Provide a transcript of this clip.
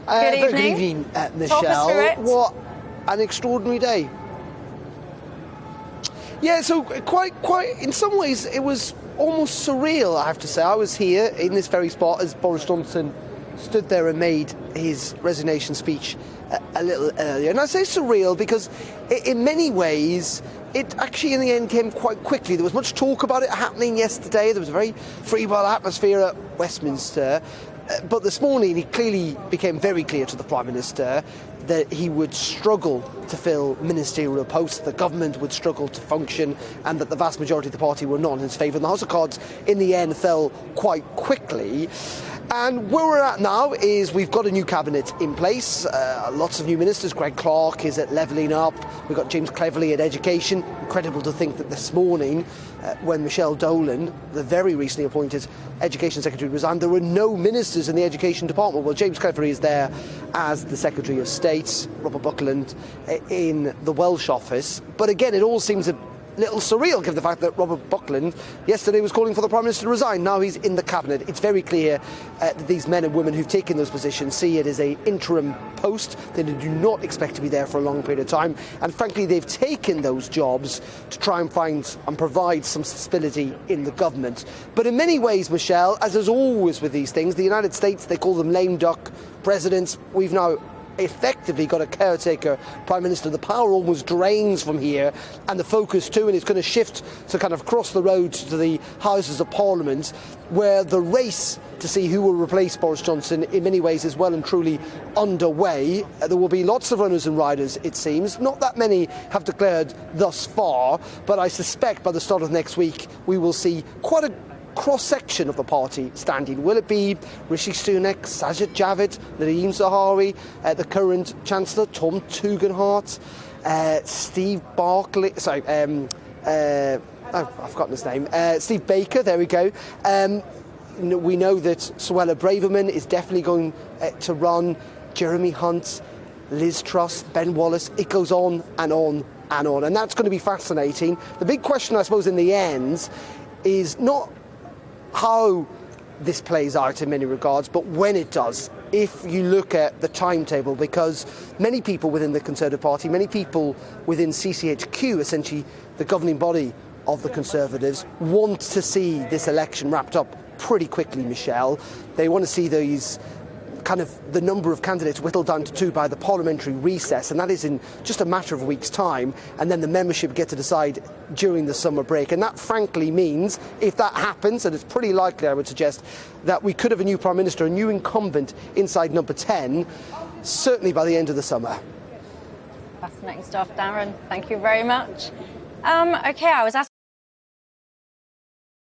Good evening. Very good evening, Michelle. Talk us through it. What an extraordinary day. Yeah, so quite, in some ways, it was almost surreal, I have to say. I was here in this very spot as Boris Johnson stood there and made his resignation speech a little earlier. And I say surreal because in many ways, it actually in the end came quite quickly. There was much talk about it happening yesterday. There was a very free-will atmosphere at Westminster. But this morning, it clearly became very clear to the Prime Minister that he would struggle to fill ministerial posts, the government would struggle to function, and that the vast majority of the party were not in his favour. And the House of Cards, in the end, fell quite quickly. And where we're at now is we've got a new cabinet in place, lots of new ministers. Greg Clark is at Levelling Up. We've got James Cleverly at Education. Incredible to think that this morning, when Michelle Dolan, the very recently appointed Education Secretary, resigned, there were no ministers in the Education Department. Well, James Cleverly is there as the Secretary of State, Robert Buckland in the Welsh office. But again, it all seems a little surreal given the fact that Robert Buckland yesterday was calling for the Prime Minister to resign. Now he's in the Cabinet. It's very clear that these men and women who've taken those positions see it as an interim post. They do not expect to be there for a long period of time. And frankly, they've taken those jobs to try and find and provide some stability in the government. But in many ways, Michelle, as is always with these things, the United States, they call them lame duck presidents. We've now effectively got a caretaker Prime Minister. The power almost drains from here, and the focus too, and it's going to shift to kind of cross the road to the Houses of Parliament, where the race to see who will replace Boris Johnson in many ways is well and truly underway. There will be lots of runners and riders, it seems. Not that many have declared thus far, but I suspect by the start of next week we will see quite a cross-section of the party standing. Will it be Rishi Sunak, Sajid Javid, Nadhim Zahawi, the current Chancellor, Tom Tugendhat, Steve Barclay, I've forgotten his name, Steve Baker, there we go. We know that Suella Braverman is definitely going to run, Jeremy Hunt, Liz Truss, Ben Wallace. It goes on and on and on. And that's going to be fascinating. The big question, I suppose, in the end is not how this plays out in many regards, but when it does, if you look at the timetable, because many people within the Conservative Party, many people within CCHQ, essentially the governing body of the Conservatives, want to see this election wrapped up pretty quickly, Michelle. They want to see these kind of the number of candidates whittled down to 2 by the parliamentary recess, and that is in just a matter of a week's time, and then the membership get to decide during the summer break. And that frankly means, if that happens, and it's pretty likely, I would suggest, that we could have a new Prime Minister, a new incumbent inside number 10, certainly by the end of the summer. Fascinating stuff, Darren. Thank you very much. OK, I was asking